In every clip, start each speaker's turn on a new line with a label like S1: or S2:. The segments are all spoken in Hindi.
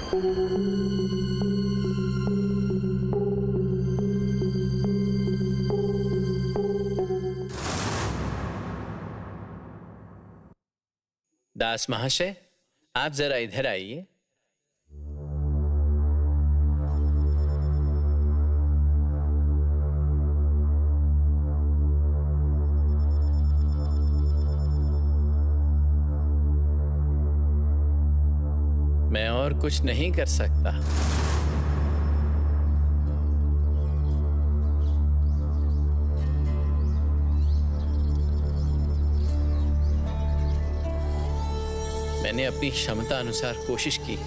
S1: दास महाशय, आप जरा इधर आइए। मैं और कुछ नहीं कर सकता। मैंने अपनी क्षमता अनुसार कोशिश की,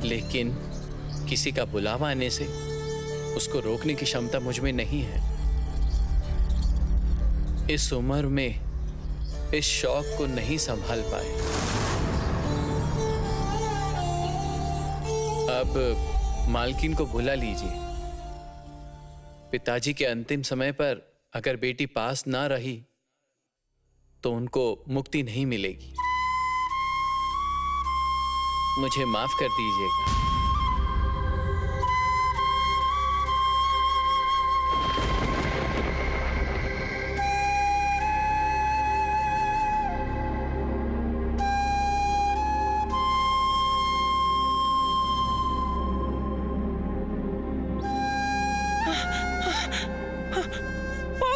S1: लेकिन किसी का बुलावा आने से उसको रोकने की क्षमता मुझ में नहीं है। इस उम्र में इस शौक को नहीं संभाल पाए। अब मालकिन को बुला लीजिए। पिताजी के अंतिम समय पर अगर बेटी पास ना रही तो उनको मुक्ति नहीं मिलेगी। मुझे माफ कर दीजिएगा।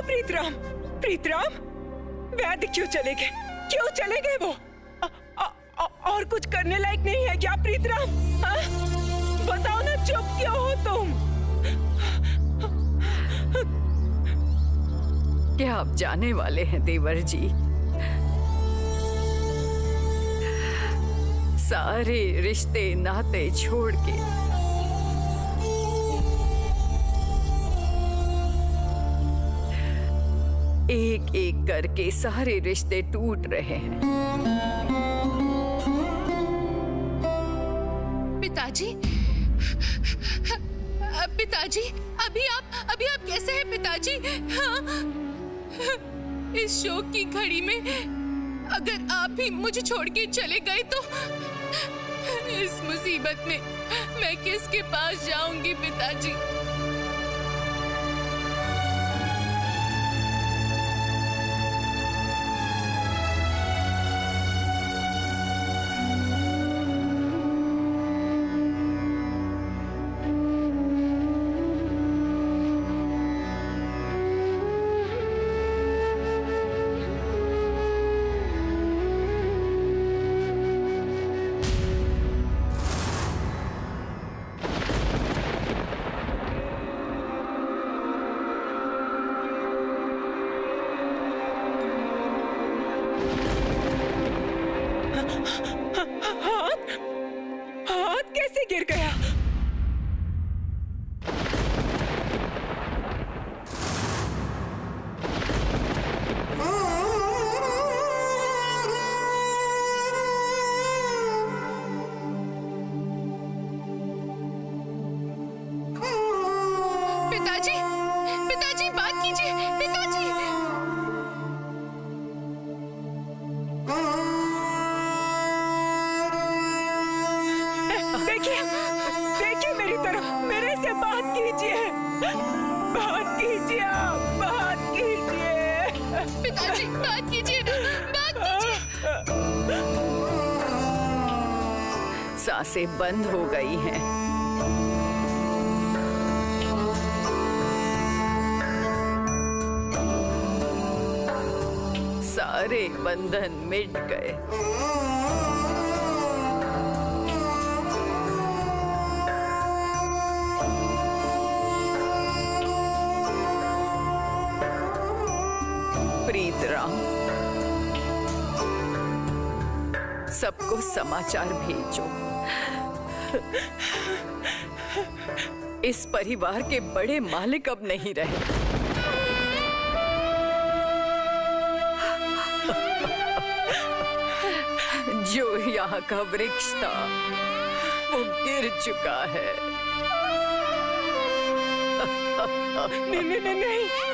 S2: प्रीतराम, प्रीतराम, वैद्य क्यों चले गए? क्यों चले गए वो? और कुछ करने लायक नहीं है क्या प्रीतराम? बताओ ना, चुप क्यों हो तुम?
S3: क्या आप जाने वाले हैं देवर जी? सारे रिश्ते नाते छोड़ के एक एक करके सारे रिश्ते टूट रहे हैं।
S4: पिताजी, पिताजी, अभी आप कैसे हैं पिताजी? हाँ? इस शोक की घड़ी में अगर आप भी मुझे छोड़ के चले गए तो इस मुसीबत में मैं किसके पास जाऊंगी पिताजी?
S2: हाथ कैसे गिर गया?
S4: पिताजी, पिताजी बात कीजिए, पिताजी।
S2: देखिए मेरी तरफ, मेरे से बात कीजिए, बात कीजिए, आप बात कीजिए।
S4: पिताजी बात कीजिए ना, बात कीजिए।
S3: सांसें बंद हो गई हैं। सारे बंधन मिट गए। प्रीतराम, सबको समाचार भेजो। इस परिवार के बड़े मालिक अब नहीं रहे। जो यहाँ का वृक्ष था वो गिर चुका है।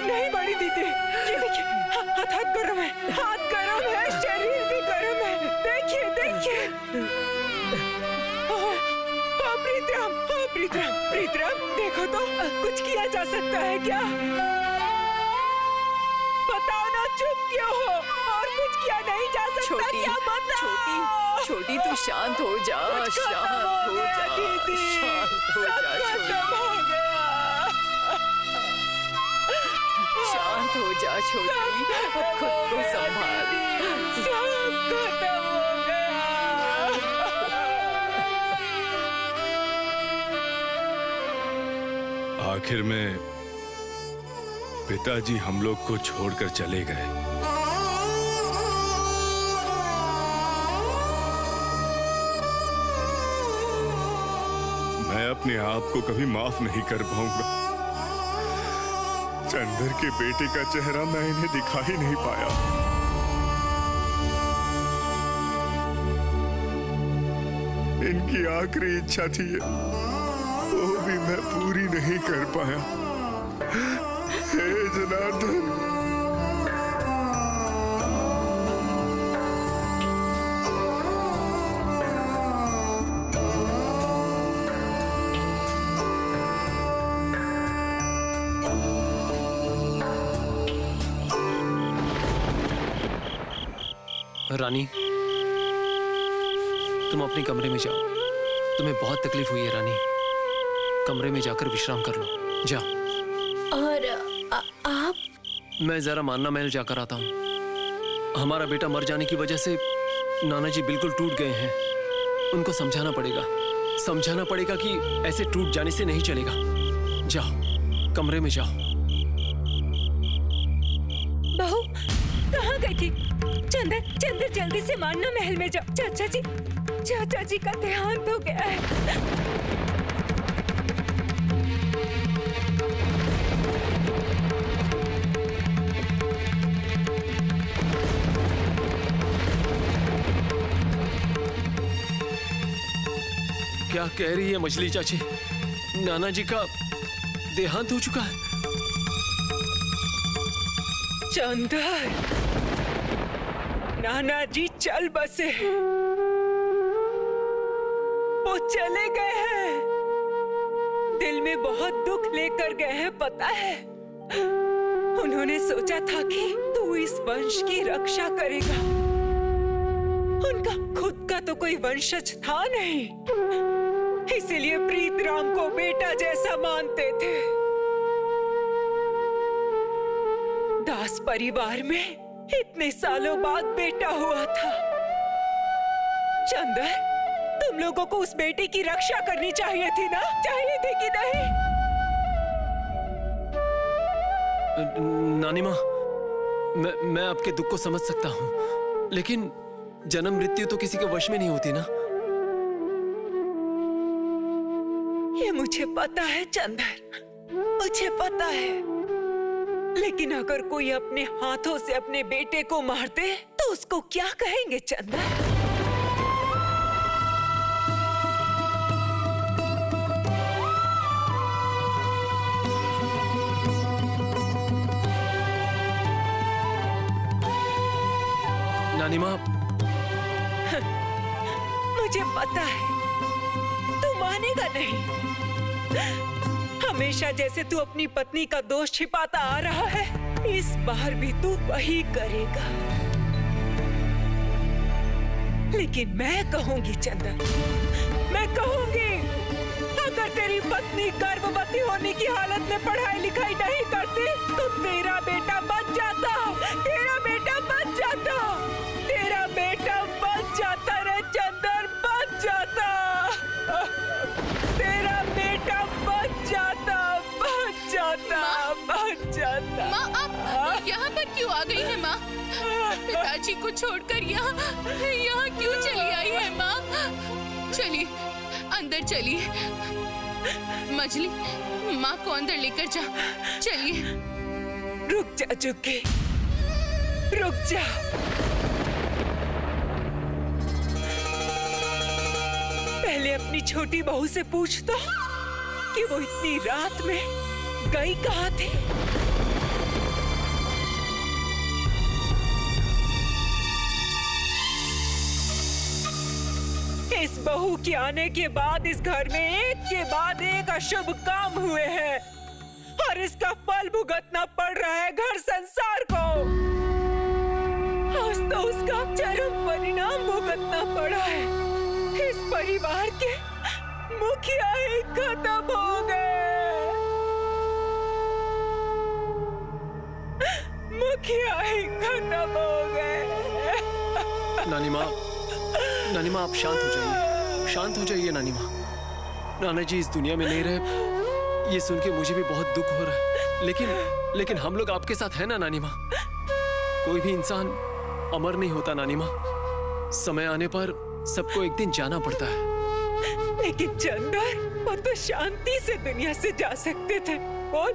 S2: नहीं बड़ी दीदी, ये देखिए, हाथ गरम है, हाथ गरम है, शरीर भी गरम है। देखिए प्रीतराम, प्रीतराम, प्रीतराम, देखो तो कुछ किया जा सकता है क्या? बताओ ना, चुप क्यों हो? और कुछ किया नहीं जा सकता क्या? बताओ।
S3: छोटी तू शांत हो जा, शांत हो जा, शांत हो जा छोटी, शांत हो जा छोटी, अब खुद को संभाल।
S2: सब खत्म हो गया।
S5: आखिर में पिताजी हम लोग को छोड़कर चले गए। मैं अपने आप को कभी माफ नहीं कर पाऊंगा। चंदर के बेटे का चेहरा मैं इन्हें दिखा ही नहीं पाया। इनकी आखिरी इच्छा थी, वो भी मैं पूरी नहीं कर पाया। हे जनार्दन,
S6: रानी, तुम अपने कमरे में जाओ। तुम्हें बहुत तकलीफ हुई है रानी, कमरे में जाकर विश्राम कर लो, जाओ।
S7: और आप?
S6: मैं जरा मान्ना महल जाकर आता हूँ। हमारा बेटा मर जाने की वजह से नाना जी बिल्कुल टूट गए हैं। उनको समझाना पड़ेगा कि ऐसे टूट जाने से नहीं चलेगा। जाओ, कमरे में जाओ।
S2: बहू, कहाँ गई थी? चंदर जल्दी से मान्ना महल में जाओ। चाचा जी का देहांत हो गया है।
S6: क्या कह रही है मछली चाची? नाना जी का देहांत हो चुका है?
S2: चंदर, नाना जी चल बसे, वो चले गए हैं। दिल में बहुत दुख लेकर गए हैं, पता है। उन्होंने सोचा था कि तू इस वंश की रक्षा करेगा। उनका खुद का तो कोई वंशज था नहीं, इसीलिए प्रीतराम को बेटा जैसा मानते थे। दास परिवार में इतने सालों बाद बेटा हुआ था। चंदर, तुम लोगों को उस बेटे की रक्षा करनी चाहिए थी ना? चाहिए थी कि नहीं?
S6: नानी माँ, मैं आपके दुख को समझ सकता हूँ, लेकिन जन्म मृत्यु तो किसी के वश में नहीं होती ना।
S2: ये मुझे पता है चंदर, मुझे पता है। लेकिन अगर कोई अपने हाथों से अपने बेटे को मार दे तो उसको क्या कहेंगे चंदर?
S6: नानी माँ,
S2: मुझे पता है तू मानेगा नहीं। हमेशा जैसे तू अपनी पत्नी का दोष छिपाता आ रहा है, इस बार भी तू वही करेगा। लेकिन मैं कहूंगी चंदन, मैं कहूंगी, अगर तेरी पत्नी गर्भवती होने की हालत में पढ़ाई लिखाई नहीं करती तो तेरा बेटा बच जाता, तेरा बेटा बच जाता, तेरा बेटा बच जाता रे चंदन, बच जाता, तेरा बेटा बच जाता, बच जाता, बच जाता।
S4: माँ, आप यहाँ पर क्यों आ गई है माँ? पिताजी को छोड़कर यहाँ क्यों चली आई है माँ? चलिए अंदर चलिए। मछली, माँ को अंदर लेकर जा, चलिए।
S2: रुक जा चुकी, रुक जा। पहले अपनी छोटी बहू से पूछ तो कि वो इतनी रात में गई कहाँ थी? इस बहू के आने के बाद इस घर में एक के बाद एक अशुभ काम हुए हैं और इसका फल भुगतना पड़ रहा है घर संसार को। आज तो उसका चरम परिणाम भुगतना पड़ा है। इस परिवार के मुखिया ही खत्म हो गए, मुखिया ही खत्म हो गए।
S6: नानी माँ आप शांत हो जाइए, शांत हो जाइए नानी माँ। नाना जी इस दुनिया में नहीं रहे, ये सुन के मुझे भी बहुत दुख हो रहा है, लेकिन हम लोग आपके साथ हैं ना नानी माँ। कोई भी इंसान अमर नहीं होता नानी माँ, समय आने पर सबको एक दिन जाना पड़ता है।
S2: लेकिन चंदर, वो तो शांति से दुनिया से जा सकते थे। बोल,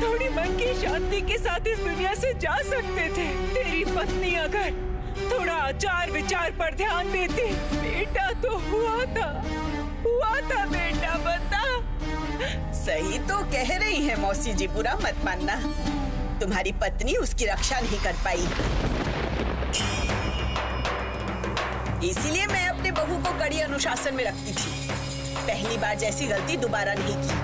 S2: थोड़ी मन की शांति के साथ इस दुनिया से जा सकते थे। तेरी पत्नी अगर थोड़ा आचार विचार पर ध्यान देती, बेटा तो हुआ था बेटा, बता।
S7: सही तो कह रही है मौसी जी, बुरा मत मानना। तुम्हारी पत्नी उसकी रक्षा नहीं कर पाई, इसीलिए मैं अपने बहू को कड़ी अनुशासन में रखती थी। पहली बार जैसी गलती दोबारा नहीं की।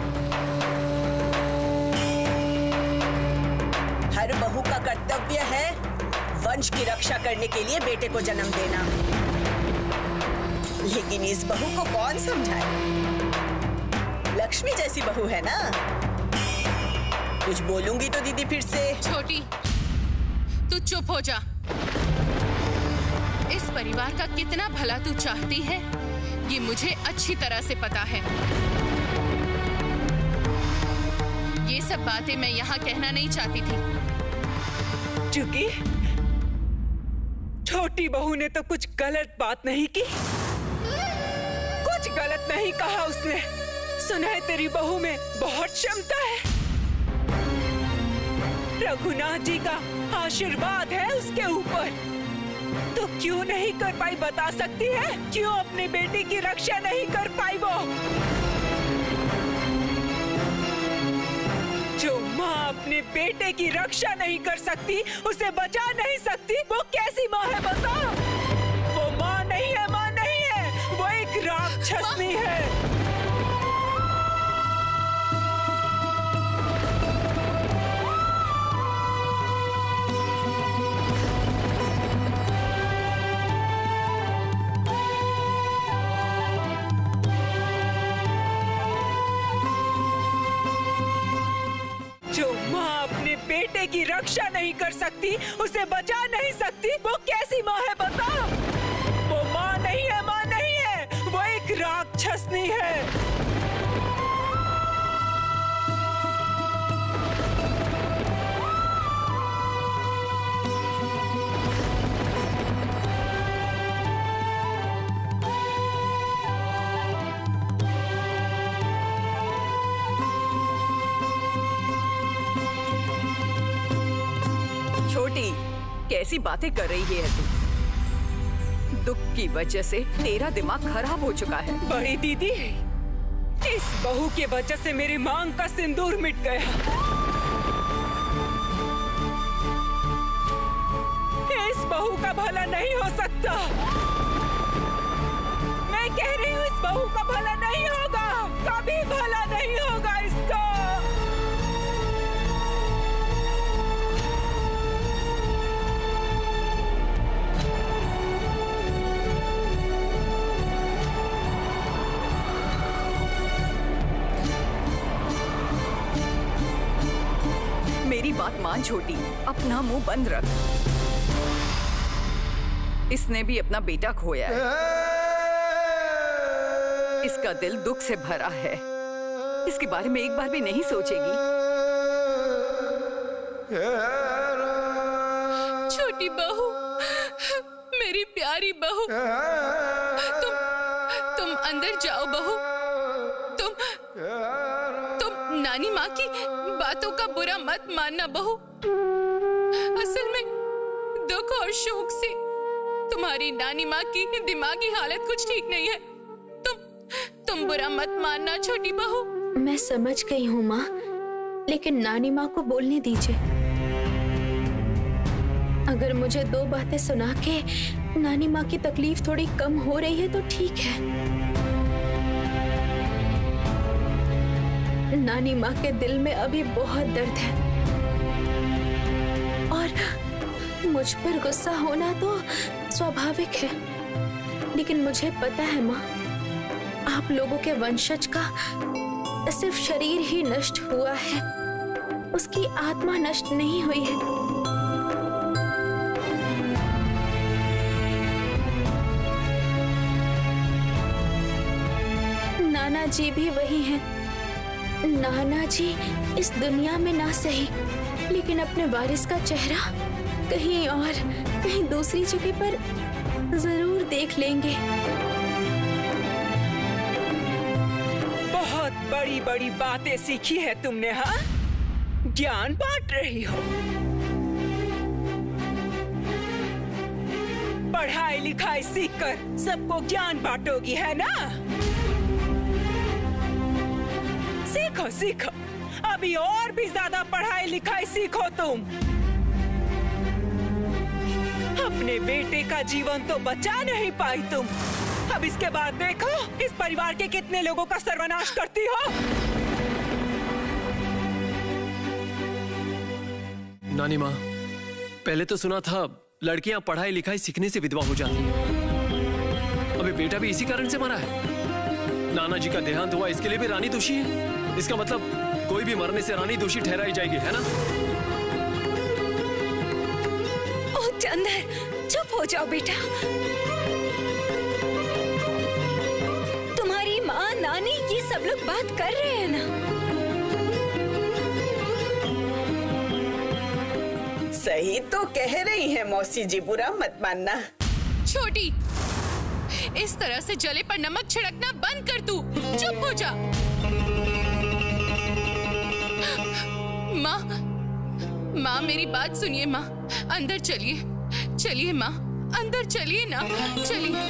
S7: हर बहू का कर्तव्य है वंश की रक्षा करने के लिए बेटे को जन्म देना, लेकिन इस बहू को कौन समझाए? लक्ष्मी जैसी बहू है ना। कुछ बोलूंगी तो दीदी फिर से।
S4: छोटी, तू चुप हो जा। इस परिवार का कितना भला तू चाहती है, ये मुझे अच्छी तरह से पता है। ये सब बातें मैं यहाँ कहना नहीं चाहती थी।
S2: चूंकि छोटी बहू ने तो कुछ गलत बात नहीं की, कुछ गलत नहीं कहा उसने। सुना है तेरी बहू में बहुत क्षमता है, रघुनाथ जी का आशीर्वाद है उसके ऊपर। तो क्यों नहीं कर पाई, बता सकती है? क्यों अपनी बेटी की रक्षा नहीं कर पाई वो? जो माँ अपने बेटे की रक्षा नहीं कर सकती, उसे बचा नहीं सकती, वो कैसी माँ है बता? वो माँ नहीं है, माँ नहीं है, वो एक राक्षसनी है। बेटे की रक्षा नहीं कर सकती, उसे बचा नहीं सकती, वो कैसी माँ है बता? वो माँ नहीं है, माँ नहीं है, वो एक राक्षसनी है।
S3: छोटी, कैसी बातें कर रही है तू? दुख की वजह से तेरा दिमाग खराब हो चुका है।
S2: बड़ी दीदी, इस बहू की वजह से मेरी मांग का सिंदूर मिट गया। इस बहू का भला नहीं हो सकता। मैं कह रही हूँ, इस बहू का भला नहीं होगा, कभी भला नहीं होगा इसका।
S3: मेरी बात मान छोटी, अपना मुंह बंद रख। इसने भी अपना बेटा खोया है, इसका दिल दुख से भरा है। इसके बारे में एक बार भी नहीं सोचेगी।
S4: छोटी बहू, मेरी प्यारी बहू, तुम अंदर जाओ बहू। तुम नानी माँ की बातों का बुरा मत मानना बहू। असल में दुख और शोक से तुम्हारी नानी माँ की दिमागी हालत कुछ ठीक नहीं है। तुम बुरा मत मानना छोटी बहू।
S8: मैं समझ गई हूँ माँ, लेकिन नानी माँ को बोलने दीजिए। अगर मुझे दो बातें सुना के नानी माँ की तकलीफ थोड़ी कम हो रही है तो ठीक है। नानी माँ के दिल में अभी बहुत दर्द है और मुझ पर गुस्सा होना तो स्वाभाविक है, लेकिन मुझे पता है माँ, आप लोगों के वंशज का सिर्फ शरीर ही नष्ट हुआ है, उसकी आत्मा नष्ट नहीं हुई है। नाना जी भी वही हैं। नाना जी इस दुनिया में ना सही, लेकिन अपने वारिस का चेहरा कहीं और, कहीं दूसरी जगह पर जरूर देख लेंगे।
S2: बहुत बड़ी बड़ी बातें सीखी है तुमने, हाँ? ज्ञान बांट रही हो। पढ़ाई लिखाई सीखकर सबको ज्ञान बांटोगी, है ना? सीखो सीखो, अभी और भी ज्यादा पढ़ाई लिखाई सीखो तुम। अपने बेटे का जीवन तो बचा नहीं पाई तुम, अब इसके बाद देखो इस परिवार के कितने लोगों का सर्वनाश करती हो।
S6: नानी माँ, पहले तो सुना था लड़कियां पढ़ाई लिखाई सीखने से विधवा हो जाती हैं। अभी बेटा भी इसी कारण से मरा है। नाना जी का देहांत हुआ, इसके लिए भी रानी दोषी है। इसका मतलब कोई भी मरने से रानी दोषी ठहराई जाएगी, है ना?
S9: ओ चंदर, चुप हो जाओ बेटा। तुम्हारी माँ, नानी, ये सब लोग बात कर रहे हैं ना?
S7: सही तो कह रही है मौसी जी, बुरा मत मानना।
S4: छोटी, इस तरह से जले पर नमक छिड़कना बंद कर तू। चुप हो जा। माँ, माँ मेरी बात सुनिए माँ, अंदर चलिए, चलिए माँ, अंदर चलिए ना, चलिए।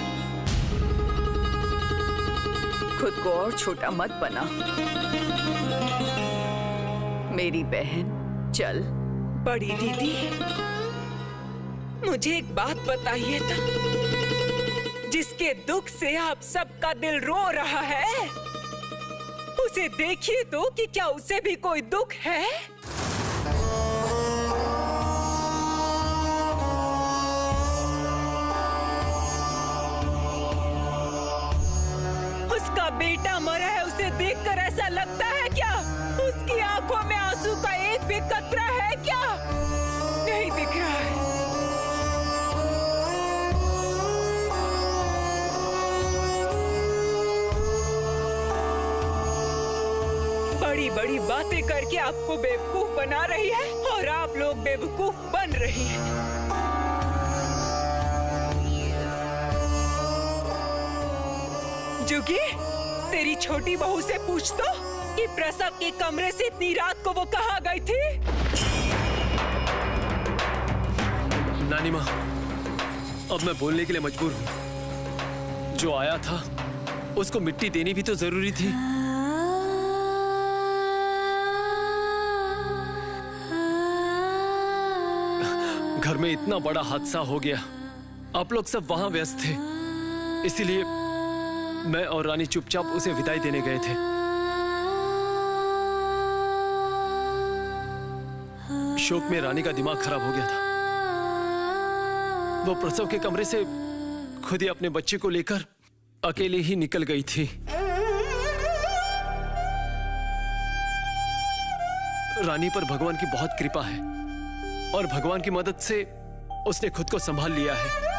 S3: खुद को और छोटा मत बना मेरी बहन, चल।
S2: बड़ी दीदी, मुझे एक बात बताइए तो, जिसके दुख से आप सबका दिल रो रहा है, उसे देखिए तो कि क्या उसे भी कोई दुख है? उसका बेटा मरा है, उसे देखकर ऐसा लगता है क्या? उसकी आंखों में आंसू का एक भी कतरा है क्या? नहीं दिख रहा है। बड़ी बड़ी बातें करके आपको बेवकूफ बना रही है और आप लोग बेवकूफ बन रही हैं। जुगी, तेरी छोटी बहू से पूछ तो कि प्रसव के कमरे से इतनी रात को वो कहाँ गई थी?
S6: नानी माँ, अब मैं बोलने के लिए मजबूर हूँ। जो आया था उसको मिट्टी देनी भी तो जरूरी थी। घर में इतना बड़ा हादसा हो गया, आप लोग सब वहां व्यस्त थे, इसीलिए मैं और रानी चुपचाप उसे विदाई देने गए थे। शोक में रानी का दिमाग खराब हो गया था। वो प्रसव के कमरे से खुद ही अपने बच्चे को लेकर अकेले ही निकल गई थी। रानी पर भगवान की बहुत कृपा है और भगवान की मदद से उसने खुद को संभाल लिया है।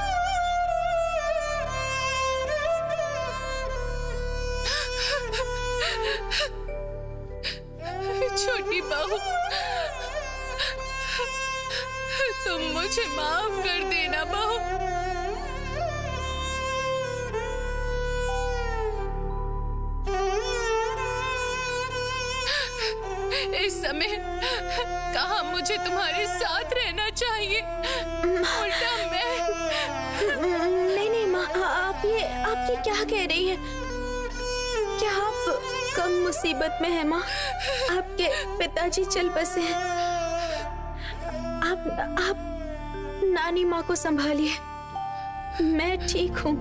S4: छोटी बहू, तुम मुझे माफ कर देना बहू। इस समय कहा मुझे तुम्हारे साथ रहना चाहिए, उल्टा मैं।
S8: नहीं माँ, आप ये क्या कह रही है? क्या आप कम मुसीबत में है माँ? आपके पिताजी चल बसे हैं। आप नानी माँ को संभालिए। मैं ठीक हूँ।